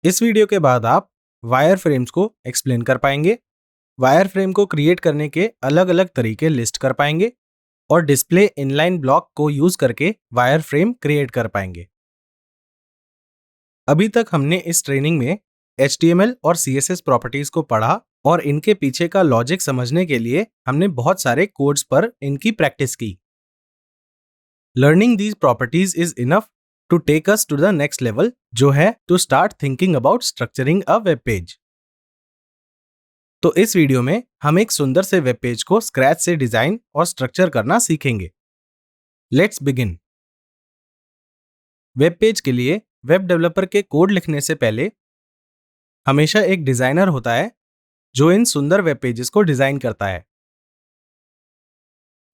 इस वीडियो के बाद आप वायर फ्रेम्स को एक्सप्लेन कर पाएंगे, वायर फ्रेम को क्रिएट करने के अलग अलग तरीके लिस्ट कर पाएंगे और डिस्प्ले इनलाइन ब्लॉक को यूज करके वायर फ्रेम क्रिएट कर पाएंगे। अभी तक हमने इस ट्रेनिंग में HTML और CSS प्रॉपर्टीज को पढ़ा और इनके पीछे का लॉजिक समझने के लिए हमने बहुत सारे कोड्स पर इनकी प्रैक्टिस की। Learning these properties is enough to take us to the next level, जो है to start thinking about structuring a web page. तो इस वीडियो में हम एक सुंदर से वेब पेज को स्क्रैच से डिजाइन और स्ट्रक्चर करना सीखेंगे। Let's begin. वेब पेज के लिए वेब डेवलपर के कोड लिखने से पहले हमेशा एक डिजाइनर होता है जो इन सुंदर वेब पेजेस को डिजाइन करता है।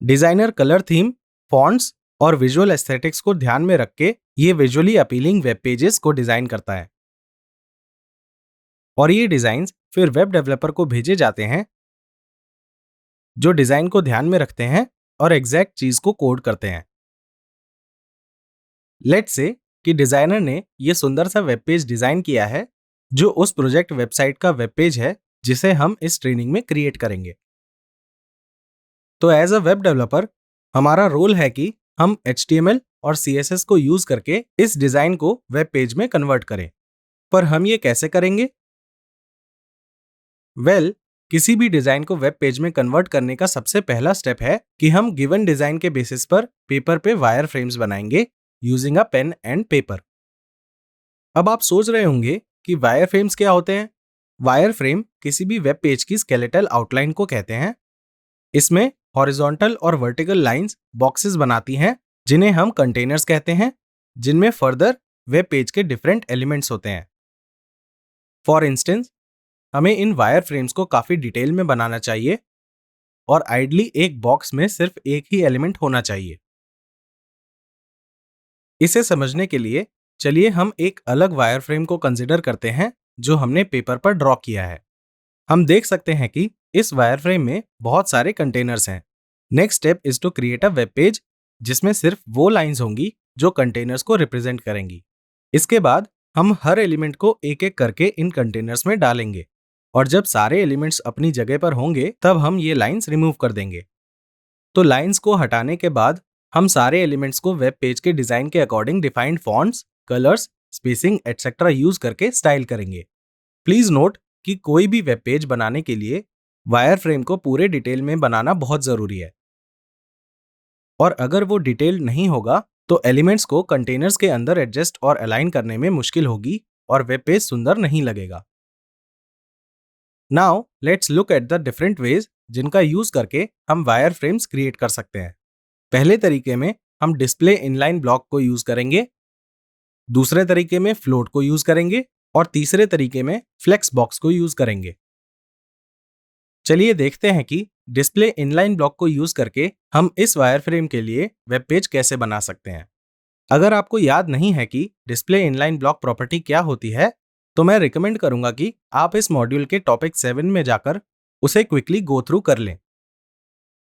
डिजाइनर कलर थीम, फॉन्ट्स और विजुअल एस्थेटिक्स को ध्यान में रख के ये विजुअली अपीलिंग वेब पेजेस को डिजाइन करता है और ये डिजाइन्स फिर वेब डेवलपर को भेजे जाते हैं जो डिजाइन को ध्यान में रखते हैं और एग्जैक्ट चीज को कोड करते हैं। लेट्स से कि डिजाइनर ने ये सुंदर सा वेब पेज डिजाइन किया है जो उस प्रोजेक्ट वेबसाइट का वेब पेज है जिसे हम इस ट्रेनिंग में क्रिएट करेंगे। तो एज अ वेब डेवलपर हमारा रोल है कि हम HTML और CSS को यूज करके इस डिजाइन को वेब पेज में कन्वर्ट करें। पर हम ये कैसे करेंगे? किसी भी डिजाइन को वेब पेज में कन्वर्ट करने का सबसे पहला स्टेप है कि हम गिवन डिजाइन के बेसिस पर पेपर पे वायर फ्रेम्स बनाएंगे using a pen and paper. अब आप सोच रहे होंगे कि वायर फ्रेम्स क्या होते हैं? वायर फ्रेम किसी भी वेब पेज की स्केलेटल आउटलाइन को कहते हैं। इसमें हॉरिजॉन्टल और वर्टिकल लाइंस बॉक्सेस बनाती हैं जिन्हें हम कंटेनर्स कहते हैं, जिनमें फर्दर वेब पेज के डिफरेंट एलिमेंट्स होते हैं। फॉर इंस्टेंस, हमें इन वायर फ्रेम्स को काफी डिटेल में बनाना चाहिए और आइडली एक बॉक्स में सिर्फ एक ही एलिमेंट होना चाहिए। इसे समझने के लिए चलिए हम एक अलग वायर फ्रेम को कंसीडर करते हैं जो हमने पेपर पर ड्रॉ किया है। हम देख सकते हैं कि इस वायर फ्रेम में बहुत सारे कंटेनर्स हैं। Next step is to create a web page जिसमें सिर्फ वो लाइंस होंगी जो कंटेनर्स को रिप्रेजेंट करेंगी। इसके बाद हम हर एलिमेंट को एक एक करके इन कंटेनर्स में डालेंगे और जब सारे एलिमेंट्स अपनी जगह पर होंगे तब हम ये लाइंस रिमूव कर देंगे। तो लाइंस को हटाने के बाद हम सारे एलिमेंट्स को वेब पेज के डिजाइन के according defined fonts, colours, spacing etcetera use करके स्टाइल करेंगे। प्लीज नोट कि कोई भी वेब पेज बनाने के लिए वायर फ्रेम को पूरे डिटेल में बनाना बहुत जरूरी है और अगर वो डिटेल नहीं होगा तो एलिमेंट्स को कंटेनर्स के अंदर एडजस्ट और अलाइन करने में मुश्किल होगी और वेब पेज सुंदर नहीं लगेगा। Now let's look at the different ways जिनका यूज करके हम वायर फ्रेम्स क्रिएट कर सकते हैं। पहले तरीके में हम डिस्प्ले इनलाइन ब्लॉक को यूज करेंगे, दूसरे तरीके में फ्लोट को यूज करेंगे और तीसरे तरीके में फ्लेक्स बॉक्स को यूज करेंगे। चलिए देखते हैं कि डिस्प्ले इनलाइन ब्लॉक को यूज करके हम इस वायर फ्रेम के लिए वेब पेज कैसे बना सकते हैं। अगर आपको याद नहीं है कि डिस्प्ले इनलाइन ब्लॉक प्रॉपर्टी क्या होती है, तो मैं रिकमेंड करूंगा कि आप इस मॉड्यूल के टॉपिक 7 में जाकर उसे क्विकली गो थ्रू कर लें।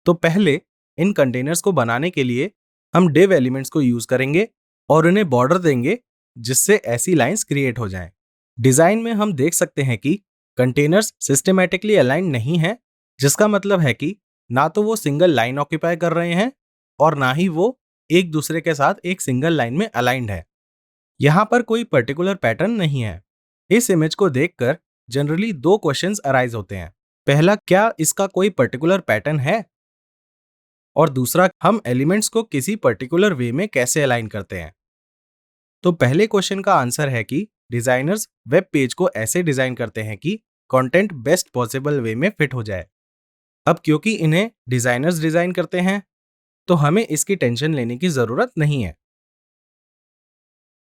तो पहले इन कंटेनर्स को बनाने के लिए हम डिव एलिमेंट्स को यूज करेंगे और उन्हें बॉर्डर देंगे जिससे ऐसी लाइंस क्रिएट हो जाएं। डिजाइन में हम देख सकते हैं कि कंटेनर्स सिस्टेमैटिकली अलाइंड नहीं है, जिसका मतलब है कि ना तो वो सिंगल लाइन ऑक्यूपाई कर रहे हैं और ना ही वो एक दूसरे के साथ एक सिंगल लाइन में अलाइंड है। यहाँ पर कोई पर्टिकुलर पैटर्न नहीं है। इस इमेज को देखकर जनरली दो क्वेश्चंस अराइज होते हैं। पहला, क्या इसका कोई पर्टिकुलर पैटर्न है? और दूसरा, हम एलिमेंट्स को किसी पर्टिकुलर वे में कैसे अलाइन करते हैं? तो पहले क्वेश्चन का आंसर है कि डिजाइनर्स वेब पेज को ऐसे डिजाइन करते हैं कि कंटेंट बेस्ट पॉसिबल वे में फिट हो जाए। अब क्योंकि इन्हें डिजाइनर्स डिजाइन करते हैं तो हमें इसकी टेंशन लेने की जरूरत नहीं है।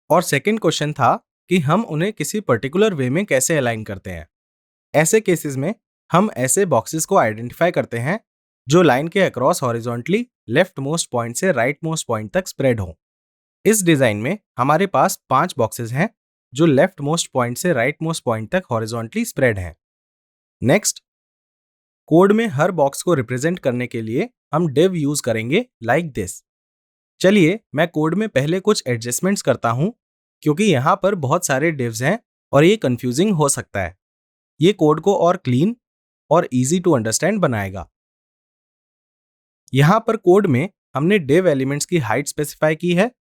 और सेकंड क्वेश्चन था कि हम उन्हें किसी पर्टिकुलर वे में कैसे अलाइन करते हैं। ऐसे केसेस में हम ऐसे बॉक्सेस को आइडेंटिफाई करते हैं जो लाइन के across horizontally left most point से राइट मोस्ट पॉइंट तक स्प्रेड हो। इस डिजाइन में हमारे पास 5 बॉक्सेस हैं जो लेफ्ट मोस्ट पॉइंट से राइट मोस्ट पॉइंट तक हॉरिजॉन्टली स्प्रेड हैं। नेक्स्ट, कोड में हर बॉक्स को रिप्रेजेंट करने के लिए हम डिव यूज करेंगे लाइक दिस। चलिए मैं कोड में पहले कुछ एडजस्टमेंट्स करता हूं क्योंकि यहां पर बहुत सारे डिव्स हैं और ये कंफ्यूजिंग हो सकता है। ये कोड को और क्लीन और इजी टू अंडरस्टैंड बनाएगा। यहां पर कोड में हमने div एलिमेंट्स की हाइट स्पेसिफाई की है।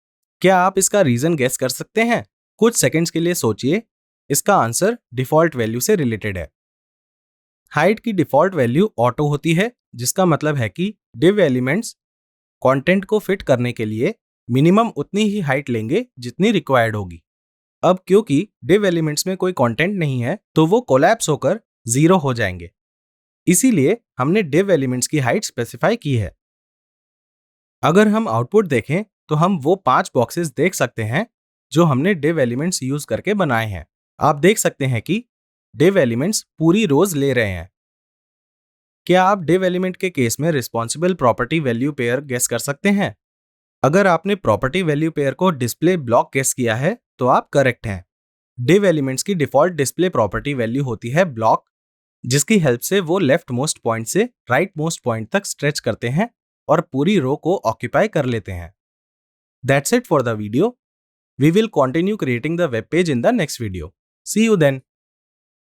क्या आप इसका रीजन गेस कर सकते हैं? कुछ सेकंड्स के लिए सोचिए। इसका आंसर डिफॉल्ट वैल्यू से रिलेटेड है। हाइट की डिफॉल्ट वैल्यू ऑटो होती है, जिसका मतलब है कि div एलिमेंट्स कंटेंट को फिट करने के लिए मिनिमम उतनी ही हाइट लेंगे जितनी रिक्वायर्ड होगी। अब क्योंकि div एलिमेंट्स में कोई कंटेंट नहीं है, तो वो कोलैप्स होकर 0 हो जाएंगे। इसीलिए हमने div एलिमेंट्स की हाइट स्पेसिफाई की है। अगर हम आउटपुट देखें तो हम वो 5 बॉक्सेस देख सकते हैं जो हमने div एलिमेंट्स यूज करके बनाए हैं। आप देख सकते हैं कि div एलिमेंट्स पूरी रोज ले रहे हैं। क्या आप div एलिमेंट के केस में responsible property value pair guess कर सकते हैं? अगर आपने प्रॉपर्टी वैल्यू पेयर को डिस्प्ले ब्लॉक गेस किया है तो आप करेक्ट हैं। div एलिमेंट्स की डिफॉल्ट डिस्प्ले प्रॉपर्टी वैल्यू होती है ब्लॉक, जिसकी हेल्प से वो लेफ्ट मोस्ट पॉइंट से राइट मोस्ट पॉइंट तक स्ट्रेच करते हैं और पूरी रो को ऑक्यूपाई कर लेते हैं। That's it for the video. We will continue creating the web page in the next video. See you then.